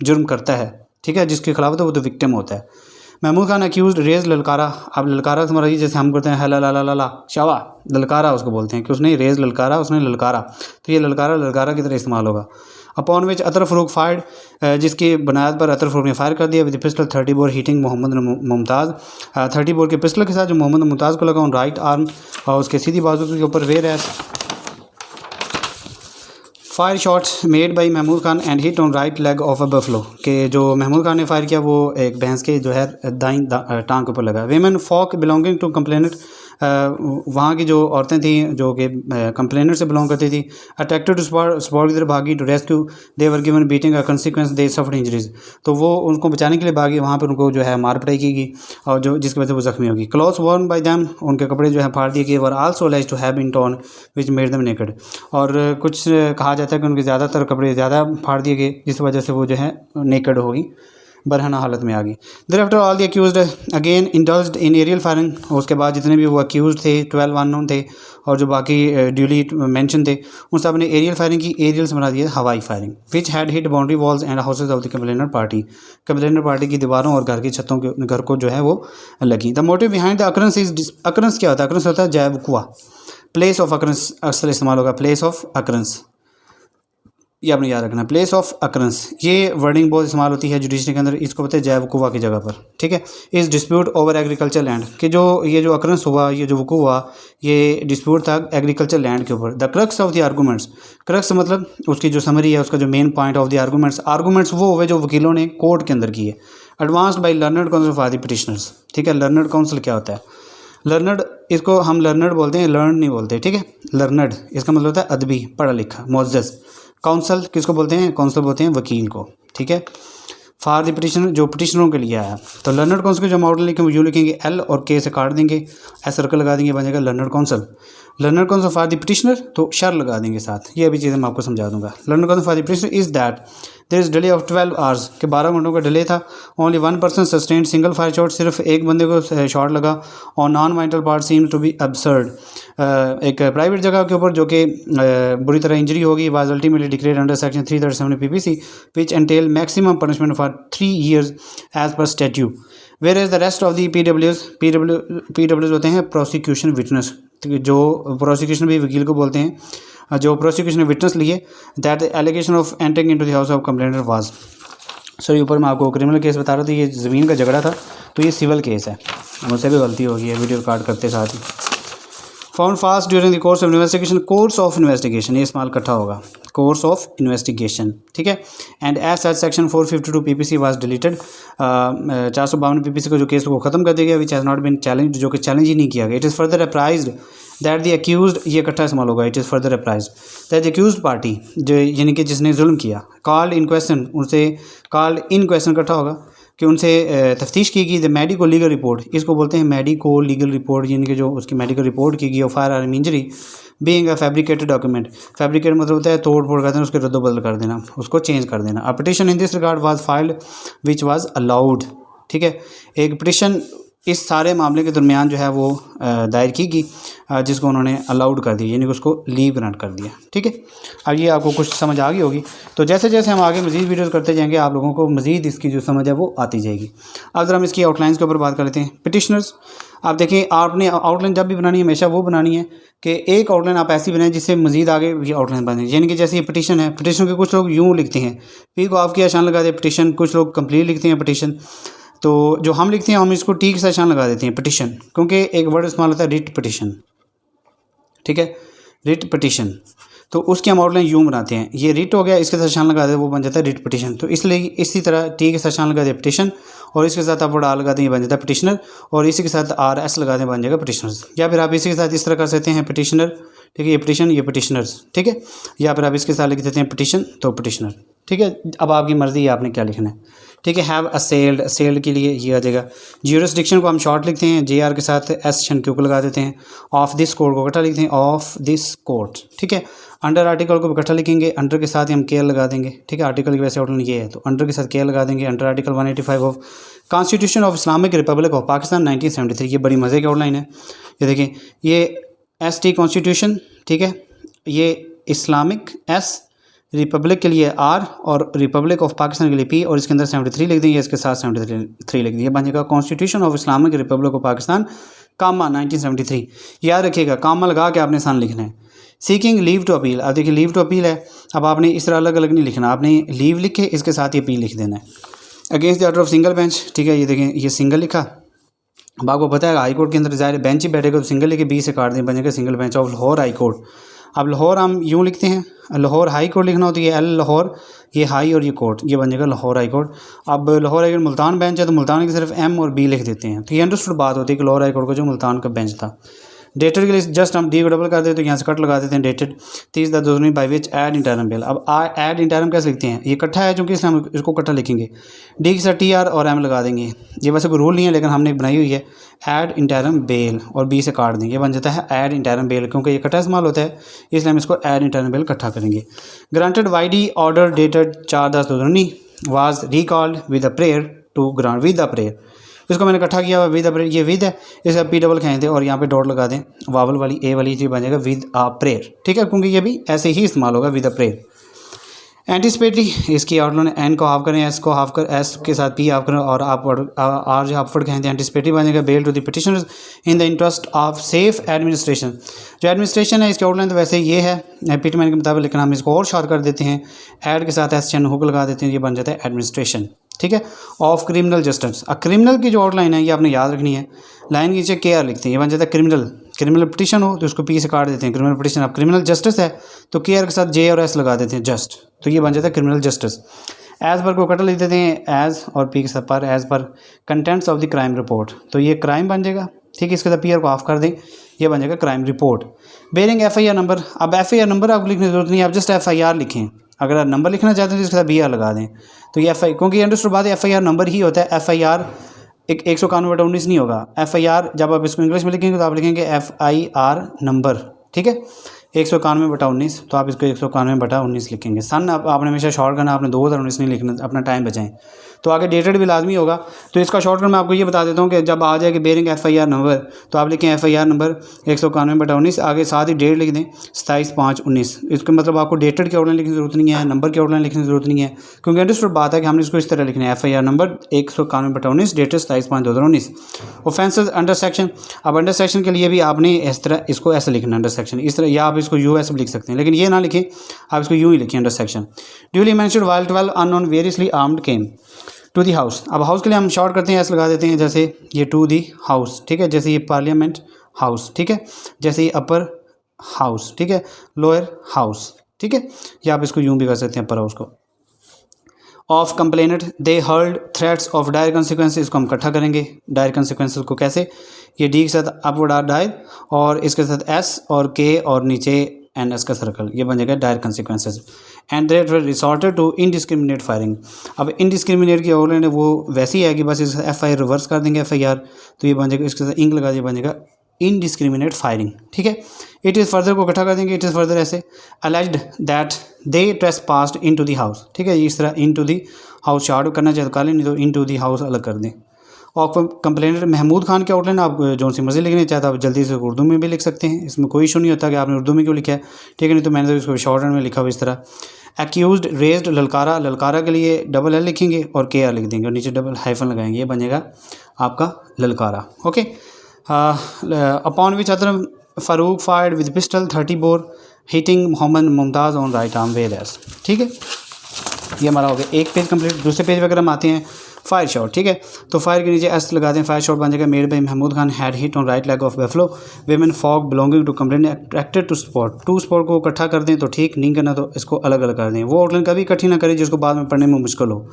जुर्म करता है, ठीक है, जिसके खिलाफ तो वो तो विक्टिम होता है। महमूद खान एक्यूज़्ड रेज, ललकारा। अब ललकारा तुम्हारा जैसे हम करते हैं ला शावा, ललकारा उसको बोलते हैं कि उसने रेज ललकारा, उसने ललकारा, तो ये ललकारा की तरह इस्तेमाल होगा। Upon which Atar Farooq fired, जिसकी बुनियाद पर अतर फ़रूक ने फायर कर दिया with pistol 30 bore hitting Mohammad Mumtaz. 30 bore के पिस्टल के साथ जो मोहम्मद मुमताज़ को लगा ऑन राइट आर्म, और उसके सीधी बाजू के ऊपर वेयर है। Fire shots made by Mahmood Khan and hit on right leg of a buffalo, के जो महमूद खान ने फायर किया वो एक भैंस के जो है दाईं टांग के ऊपर लगा। Women folk belonging to complainant वहाँ की जो औरतें थी जो कि कंप्लेनर से बिलोंग करती थी, अट्रैक्टेड टू स्पॉट की तरफ भागी to rescue, they were given beating a consequence, they suffered injuries. तो वो उनको बचाने के लिए भागी, वहाँ पर उनको जो है मार पिटाई की गई और जो जिसकी वजह से वो जख्मी होगी। क्लॉथ्स वॉर्न बाय देम, उनके कपड़े जो है फाड़ दिए गए, were also alleged to have been torn which made them naked. और कुछ कहा जाता है कि उनके ज़्यादातर कपड़े ज़्यादा फाड़ दिए गए जिस वजह से वो जो है नेकेड होगी, बरहना हालत में आ गई। Thereafter all the accused again indulged in aerial firing, उसके बाद जितने भी वो अक्यूज्ड थे 12 अननोन थे और जो बाकी ड्यूली मेंशन थे उन सब ने एरियल फायरिंग की, एरियल से बना दिया हवाई firing, which had hit boundary walls and houses of the complainer party, complainer party की दीवारों और घर की छतों के घर को जो है वो लगी। The motive behind the occurrence is, occurrence क्या होता है? अकरेंस होता है जय वकुआ, प्लेस ऑफ अकरेंस अक्सर इस्तेमाल होगा, प्लेस ऑफ अकरेंस, ये आपने याद रखना, प्लेस ऑफ अकरेंस। ये वर्डिंग बहुत इस्तेमाल होती है जुडिशरी के अंदर, इसको बताए जय वकुआ की जगह पर, ठीक है। इस डिस्प्यूट ओवर एग्रीकल्चर लैंड, कि जो ये जो अकरेंस हुआ, ये जो वकू हुआ, ये डिस्प्यूट था एग्रीकल्चर लैंड के ऊपर। The crux of the arguments, crux मतलब उसकी जो समरी है, उसका जो main point of the arguments, arguments वो हुए जो वकीलों ने कोर्ट के अंदर किए। Advanced by learned counsel for the petitioners, ठीक है। लर्नर्ड काउंसिल क्या होता है? लर्नर्ड, इसको हम लर्नर्ड बोलते हैं, लर्न नहीं बोलते, ठीक है। लर्नर्ड इसका मतलब होता है अदबी, पढ़ा लिखा, मोअज़्ज़ज़। काउंसिल किसको बोलते हैं? काउंसिल बोलते हैं वकील को, ठीक है। फॉर द पिटिशनर, जो पिटिशनरों के लिए आया। तो लर्नर्ड काउंसिल के जो मॉडल लिखे वो यूँ लिखेंगे, एल और के से काट देंगे, एस सर्कल लगा देंगे, बन जाएगा learned council. Learned counsel for the petitioner तो शर लगा देंगे साथ, ये अभी चीज़ें मैं आपको समझा दूंगा। Learned counsel for the petitioner is that there is delay of 12 hours, के 12 घंटों का डिले था। Only one person sustained single fire shot, सिर्फ एक बंदे को शॉट लगा। और non vital part seem to be absurd, एक प्राइवेट जगह के ऊपर जो कि बुरी तरह इंजरी होगी, was ultimately declared under section 337 PPC which entail maximum punishment for 3 years as per statute. Where is the rest of the PWs होते हैं प्रोसिक्यूशन विटनेस, जो प्रोसिक्यूशन भी वकील को बोलते हैं, जो प्रोसिक्यूशन विटनेस लिए। That the allegation of entering into the house of complainant was, sorry ऊपर मैं आपको क्रिमिनल केस बता रहा था, ये ज़मीन का झगड़ा था, तो ये सिविल केस है, मुझसे भी गलती होगी है वीडियो रिकॉर्ड करते साथ ही। Found fast during the course of investigation, course of investigation ये इस्तेमाल इकट्ठा होगा, कोर्स ऑफ इन्वेस्टिगेशन, ठीक है। And as such section 452 PPC was deleted, 452 PPC को जो केस को ख़त्म कर दिया गया, which has not been challenge, जो कि चैलेंज ही नहीं किया गया। It is further apprised that the accused, ये इकट्ठा इस्तेमाल होगा, it is further apprised that the accused party, जो यानी कि जिसने जुल्म किया, कॉल्ड इन क्वेश्चन, उनसे कॉल्ड इन क्वेश्चन इकट्ठा होगा कि उनसे तफ्तीश की गई। द मेडिको लीगल रिपोर्ट, इसको बोलते हैं मेडिको लीगल रिपोर्ट, यानी कि जो उसकी मेडिकल रिपोर्ट की गई और fire arm injury being a fabricated document, fabricate मतलब होता है तोड़ फोड़ करते हैं, उसके रद्द बदल कर देना, उसको चेंज कर देना। A petition in this regard was filed which was allowed, ठीक है। एक पिटिशन इस सारे मामले के दरमियान जो है वो दायर की गई, जिसको उन्होंने अलाउड कर दिया, यानी कि उसको लीव ग्रांट कर दिया, ठीक है। अब ये आपको कुछ समझ आ गई होगी, तो जैसे जैसे हम आगे मज़ीद वीडियोस करते जाएंगे आप लोगों को मज़ीद इसकी जो समझ है वो आती जाएगी। अब ज़रा हम इसकी आउटलाइंस के ऊपर बात कर लेते हैं। पिटिशनर्स, आप देखिए आपने आउटलाइन जब भी बनानी है हमेशा वो बनानी है कि एक आउटलाइन आप ऐसी बनाएं जिससे मज़ीद आगे ये आउटलाइन बने, यानी कि जैसे ये पिटिशन है, पिटिशन के कुछ लोग यूँ लिखते हैं, पी को आपकी आशान लगा दे पिटिशन, कुछ लोग कंप्लीट लिखते हैं पिटिशन, तो जो हम लिखते हैं हम इसको टी के साथ शान लगा देते हैं पिटिशन, क्योंकि एक वर्ड इस्तेमाल होता है रिट पिटिशन, ठीक है, रिट पिटिशन, तो उसकी हम आउटलाइन यूँ बनाते हैं, ये रिट हो गया, इसके साथ शान लगा दे वो बन जाता है रिट पिटिशन। तो इसलिए इसी तरह टी के साथ शान लगा दे पिटिशन, और इसके साथ आप आर लगा दें बन जाता है पिटिशनर, और इसी के साथ RS लगा दें बन जाएगा पिटिशनर्स, या फिर आप इसी के साथ इस तरह कर सकते हैं पिटिशनर, ठीक है, ये पिटिशन ये पिटिशनर्स, ठीक है, या फिर आप इसके साथ लिख देते हैं पिटिशन तो पिटिशनर, ठीक है। अब आपकी मर्ज़ी है आपने क्या लिखना है, ठीक है। हैव असेल्ड, असेल्ड के लिए ये आ जाएगा। ज्यूरिसडिक्शन को हम शॉर्ट लिखते हैं, JR के साथ S क्यू को लगा देते हैं। ऑफ दिस कोर्ट को इकट्ठा लिखते हैं, ऑफ दिस कोर्ट, ठीक है। अंडर आर्टिकल को इकट्ठा लिखेंगे, अंडर के साथ ही हम केयर लगा देंगे, ठीक है, आर्टिकल की वैसे आउटलाइन ये है तो अंडर के साथ केयर लगा देंगे। Under article 185 of constitution of Islamic republic of Pakistan 1973, ये बड़ी मज़े की आउटलाइन है। ये देखें, ये ST कॉन्स्टिट्यूशन, ठीक है, ये इस्लामिक S, रिपब्लिक के लिए R और रिपब्लिक ऑफ पाकिस्तान के लिए P, और इसके अंदर 73 लिख देंगे, इसके साथ 73 लिख देंगे, बन जाएगा constitution of Islamic republic of Pakistan comma 1973। याद रखिएगा कामा लगा के आपने सान लिखना है। सीकिंग लीव टू अपील, अब देखिए लीव टू अपील है, अब आपने इस तरह अलग अलग नहीं लिखना, आपने लीव लिखे इसके साथ ये अपील लिख देना है। Against the order of single bench, ठीक है, ये देखें ये सिंगल लिखा, अब आपको पता है हाई कोर्ट के अंदर ज़ाहिर बेंच ही बैठेगा तो सिंगल लिखे B से काट दें, बनेगा single bench of Lahore high court. अब लाहौर हम यूँ लिखते हैं, लाहौर हाई कोर्ट लिखना होती है L लाहौर, ये हाई और ये कोर्ट, ये बन जाएगा लाहौर हाई कोर्ट। अब Lahore high court Multan bench है तो मुल्तान की सिर्फ M और B लिख देते हैं, तो ये अंडरस्टूड बात होती है कि लाहौर हाई कोर्ट का जो मुल्तान का बेंच था। डेटेड के लिए जस्ट हम डी को डबल कर देते तो यहाँ से कट लगा देते हैं डेटेड। तीस द दोनों by which ad interim bill. अब एड इंटरम कैसे लिखते हैं, ये इकट्ठा है चूँकि इसलिए हम इसको इकट्ठा लिखेंगे, डी के साथ टी आर और एम लगा देंगे। ये वैसे कोई रूल नहीं है लेकिन हमने बनाई हुई है, एड इंटरम बेल और बी से काट देंगे, ये बन जाता है एड इंटरम बेल, क्योंकि ये इकट्ठा इस्तेमाल होता है इसलिए हम इसको एड इंटरम बेल इकट्ठा करेंगे। Granted vide order dated 4/10/2019 was recalled with a prayer to grant with a prayer. इसको मैंने इकट्ठा किया हुआ विद अ प्रेयर, ये विद है, इसे पी डबल खाएँ थे और यहाँ पे डॉट लगा दें, वावल वाली ए वाली चीज़ बन जाएगा विद अ प्रेयर, ठीक है, क्योंकि ये भी ऐसे ही इस्तेमाल होगा विद अ प्रेयर। एंटिसिपेटरी, इसकी आउटलाइन एन को हाफ करें, एस को हाफ कर, एस के साथ पी हाफ करें और आप आर जो अपवर्ड कहें थे, एंटिसिपेटरी बन जाएगा bail to the petitioners in the interest of safe administration. जो एडमिनिस्ट्रेशन है इसकी आउटलाइन तो वैसे ये है पिटमैन के मुताबिक, लेकिन हम इसको और शॉर्ट कर देते हैं, एड के साथ एस चैन हुक लगा देते हैं, ये बन जाता है एडमिनिस्ट्रेशन, ठीक है, ऑफ क्रिमिनल जस्टिस। अब क्रिमिनल की जो आउटलाइन है ये आपने याद रखनी है, लाइन के नीचे के आर लिखते हैं, ये बन जाता है क्रिमिनल। क्रिमिनल पिटिशन हो तो उसको पी से काट देते हैं क्रिमिनल पिटिशन। अब क्रिमिनल जस्टिस है तो के आर के साथ जे और एस लगा देते हैं जस्ट, तो ये बन जाता है क्रिमिनल जस्टिस। एज पर को कटर लिख देते हैं एज और पी के साथ पर, एज पर contents of the crime report, तो ये क्राइम बन जाएगा, ठीक है, इसके साथ पी आर को ऑफ कर दें, ये बन जाएगा crime report. Bearing F I R number, अब एफ आई आर नंबर आपको लिखने की जरूरत नहीं है, आप जस्ट एफ आई आर लिखें, अगर आप नंबर लिखना चाहते हैं तो इसके साथ बी आर लगा दें, तो ये एफ आई, क्योंकि अंडरस्टूड बात है एफ आई आर नंबर ही होता है, एफ आई आर 191/19 नहीं होगा। एफ आई आर जब आप इसको इंग्लिश में लिखेंगे तो आप लिखेंगे एफ आई आर नंबर, ठीक है, 191/19, तो आप इसको 191/19 लिखेंगे। सन आपने हमेशा शॉर्ट करना, आपने 2019 नहीं लिखना, अपना टाइम बचाएं। तो आगे डेटेड भी लाजमी होगा, तो इसका शॉर्टकट मैं आपको ये बता देता हूँ कि जब आ जाएगी bearing F I R number तो आप लिखें एफ आई आर नंबर 191/19, आगे साथ ही डेट लिख दें 27/5/19। इसका मतलब आपको डेटेड की आउटलाइन लिखने की जरूरत नहीं है, नंबर की आउटलाइन लिखने की जरूरत नहीं है, क्योंकि अंडरस्टूड बात है कि हमने इसको इस तरह लिखना है, F I R number 191/19 dated 27/5/2019। Offences under section, अब अंडर सेक्शन के लिए भी आपने इस तरह इसको ऐसे लिखना, अंडर सेक्शन इस तरह, या आप इसको यू ऐसे भी लिख सकते हैं, लेकिन ये ना लिखें, आप इसको यूँ ही लिखें under section. Duly mentioned while 12 unknown variously armed came to the house. अब हाउस के लिए हम शॉर्ट करते हैं, ऐसे लगा देते हैं, जैसे ये टू दी हाउस, ठीक है, जैसे ये पार्लियामेंट हाउस, ठीक है, जैसे ये अपर हाउस, ठीक है, लोअर हाउस, ठीक है, या आप इसको यूँ भी कर सकते हैं अपर हाउस को। Of complainant they hurled threats of dire consequences, इसको हम इकट्ठा करेंगे, डायर कंसिक्वेंसेस को कैसे, ये डी के साथ अपवर्ड आर डायर और इसके साथ एस और के और नीचे एन एस का सर्कल, ये बन जाएगा dire consequences. And that were resorted to indiscriminate firing. अब इनडिस्क्रिमिनेट की आउटलाइन है वो वैसी है कि बस इस एफ आई आर रिवर्स कर देंगे एफ आई आर, तो ये बन जाएगा, इसके साथ इंक लगा दिया, बन जाएगा इनडिस्क्रिमिनेट फायरिंग, ठीक है। इट इज़ फर्दर को इकट्ठा कर देंगे, इट इज़ फर्दर ऐसे alleged that they trespassed into the house, ठीक है, इस तरह into the house short करना चाहे तो काले, नहीं तो इन टू दी हाउस अलग कर दें। और कंप्लेनेंट महमूद खान की आउटलाइन आप जो सी मर्जी लिखनी चाहते आप जल्दी से उर्दू में भी लिख सकते हैं, इसमें कोई इशू नहीं होता कि आपने उर्दू में क्यों लिखा है, ठीक है, नहीं तो मैंने तो इसको शॉर्ट हैंड में लिखा हुआ इस तरह। एक्यूज्ड रेज्ड ललकारा, ललकारा के लिए डबल एल लिखेंगे और के आर लिख देंगे और नीचे डबल हाइफन लगाएंगे, ये बनेगा आपका ललकारा, okay. Upon which other Farooq fired with pistol 30 bore hitting Mohammad Mumtaz on right arm where as, ठीक है, ये हमारा हो गया एक पेज कंप्लीट। दूसरे पेज वगैरह हम आते हैं, फायर शॉट, ठीक है, तो फायर के नीचे एस लगा दें, फायर शॉट बन जाएगा made by Mahmood Khan had hit on right leg of buffalo women fog belonging to complaint attracted to spot. To spot को इकट्ठा कर दें तो ठीक, नहीं करना तो इसको अलग अलग कर दें, वो आउटलाइन कभी इकट्ठी ना करें जिसको बाद में पढ़ने में मुश्किल हो।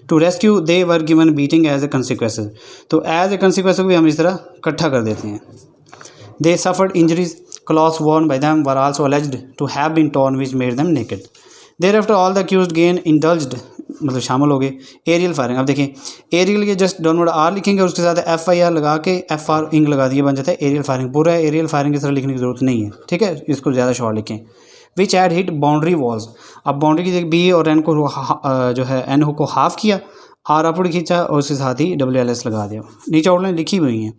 To rescue they were given beating as a consequences, तो एज ए कंसिक्वेंस को भी हम इस तरह इकट्ठा कर देते हैं। They suffered injuries, clothes worn by them were also alleged to have been torn which made them naked. Thereafter all the accused gain indulged, मतलब शामिल हो गए एरियल फायरिंग। अब देखें एरियल के जस्ट डाउनवर्ड आर लिखेंगे और उसके साथ एफ आई आर लगा के एफ आर इंग लगा दिए, बन जाता है एरियल फायरिंग। पूरा एरियल फायरिंग की तरह लिखने की जरूरत नहीं है, ठीक है, इसको ज़्यादा शॉर्ट लिखें। Which had hit boundary walls, अब बाउंड्री की बी और एन को जो है एन को हाफ किया, आर अपवर्ड खींचा और उसके साथ ही WLS लगा दिया, नीचे आउटलाइन लिखी हुई हैं।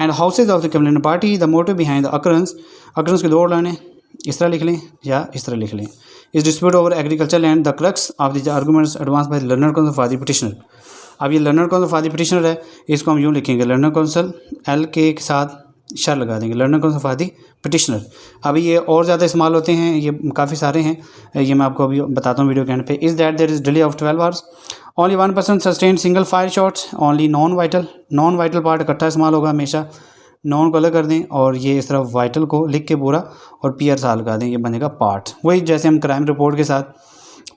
And houses of the complaint party the motive behind the occurrence, occurrence की दो आउटलाइन इस तरह लिख लें या इस तरह लिख लें। इस dispute over agriculture land the crux of the arguments advance by learned counsel for the petitioner. अब ये learned counsel for the petitioner है, इसको हम यूँ लिखेंगे लर्नर काउंसिल एल के साथ शर लगा देंगे, learner counsel for the petitioner. अभी ये और ज़्यादा इस्तेमाल होते हैं, ये काफ़ी सारे हैं, ये मैं आपको अभी बताता हूँ वीडियो के एंड पे। Is that there is delay of 12 hours, only 1 person sustain single fire shots, only non vital part इकट्ठा इस्तेमाल होगा हमेशा, नॉन को अलग कर दें और ये इस तरह वाइटल को लिख के पूरा और पी आर सा लगा दें, ये बनेगा पार्ट। वही जैसे हम क्राइम रिपोर्ट के साथ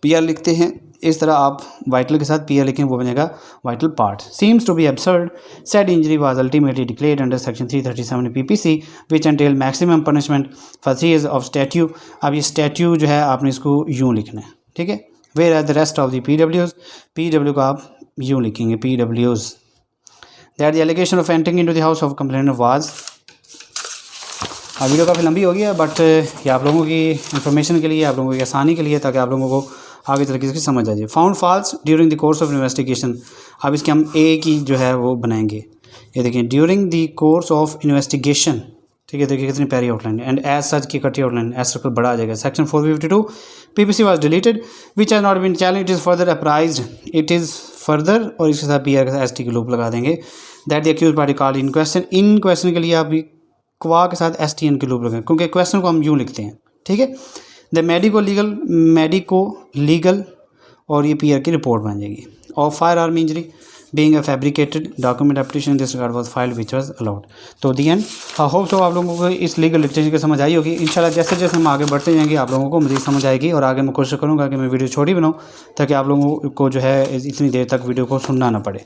PR लिखते हैं इस तरह, आप वाइटल के साथ PR लिखें, वो बनेगा vital part. Seems to be absurd, said injury was ultimately declared under section 337 PPC which entail maximum punishment for 3 years of statute। अब ये statute जो है आपने इसको यूँ लिखना है, ठीक है। Where are the rest of the PW को आप यूँ लिखेंगे PWs। That the allegation of entering into the house of complainant was. अब वीडियो काफ़ी लंबी हो गई है, बट ये आप लोगों की इंफॉर्मेशन के लिए, आप लोगों की आसानी के लिए, ताकि आप लोगों को आगे तरीके से समझ आ जाए। Found false during the course of investigation. अब इसके हम ए की जो है वो बनाएंगे। ये देखिए, during the course of investigation, ठीक है। देखिए कितनी प्यारी आउटलाइन, एंड एज सच की कटी आउटलाइन, एज सर्कल बड़ा आ जाएगा। Section 452 PPC was deleted which has not been challenge, it is further apprised, it is further, और इसके साथ PR के साथ ST की लूप लगा देंगे। That the accused party called in question. In question के लिए आप क्वा के साथ STN की लूप लगाएं, क्योंकि क्वेश्चन को हम यूँ लिखते हैं, ठीक है। द मेडिको लीगल और ये PR की रिपोर्ट बन जाएगी। और fire arm injury being a fabricated document application this regard was filed which was allowed. तो दी एंड। आई होप सो आप लोगों को इस लीगल डिक्टेशन की समझ आई होगी। इंशाल्लाह जैसे जैसे हम आगे बढ़ते जाएंगे आप लोगों को मज़ीद समझ आएगी, और आगे मैं कोशिश करूँगा कि मैं वीडियो छोटी बनाऊँ ताकि आप लोगों को जो है इतनी देर तक वीडियो को सुनना ना पड़े,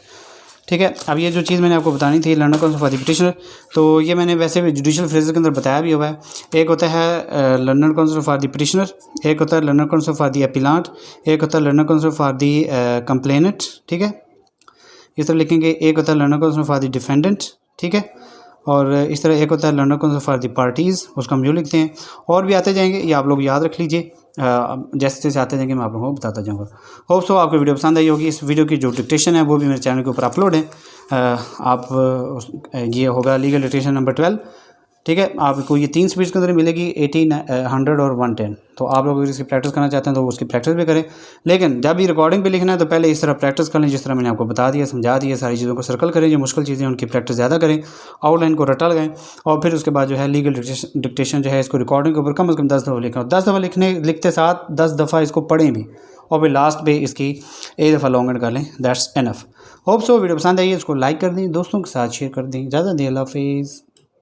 ठीक है। अब ये जो चीज़ मैंने आपको बतानी थी, learner counsel for the petitioner, तो ये मैंने वैसे भी जुडिशल फ्रेजेस के अंदर बताया भी हुआ है। एक होता है learner counsel for the petitioner, एक होता है learner counsel for the appellant, एक होता है learner counsel for the complainant, ठीक है। इस तरह लिखेंगे। एक होता है learner counsel for the defendant, ठीक है। और इस तरह एक होता है learner counsel for the parties, उसको हम यूँ लिखते हैं। और भी आते जाएंगे, ये आप लोग याद रख लीजिए। जैसे जैसे आते जाएंगे मैं आप लोगों को बताता जाऊँगा। होप सो आपको वीडियो पसंद आई होगी। इस वीडियो की जो डिक्टेशन है वो भी मेरे चैनल के ऊपर अपलोड है। ये होगा लीगल डिक्टेशन नंबर 12, ठीक है। आपको ये 3 स्पीड्स के अंदर मिलेगी, 80, 100 और 110। तो आप लोग अगर इसकी प्रैक्टिस करना चाहते हैं तो उसकी प्रैक्टिस भी करें, लेकिन जब भी रिकॉर्डिंग पे लिखना है तो पहले इस तरह प्रैक्टिस कर लें जिस तरह मैंने आपको बता दिया, समझा दिया। सारी चीज़ों को सर्कल करें, जो मुश्किल चीज़ें उनकी प्रैक्टिस ज़्यादा करें, आउटलाइन को रटा लगाएं, और फिर उसके बाद जो है लीगल डिक्टेशन जो है इसको रिकॉर्डिंग के ऊपर कम से कम 10 दफ़ा लिखना। 10 दफ़ा लिखते साथ 10 दफ़ा इसको पढ़ें भी, और फिर लास्ट पे इसकी एक दफ़ा लॉन्ग एंड कर लें। That's enough. Hope so video पसंद आई है, इसको लाइक कर दें, दोस्तों के साथ शेयर कर दें। ज़्यादा दें, अल्लाह हाफिज़।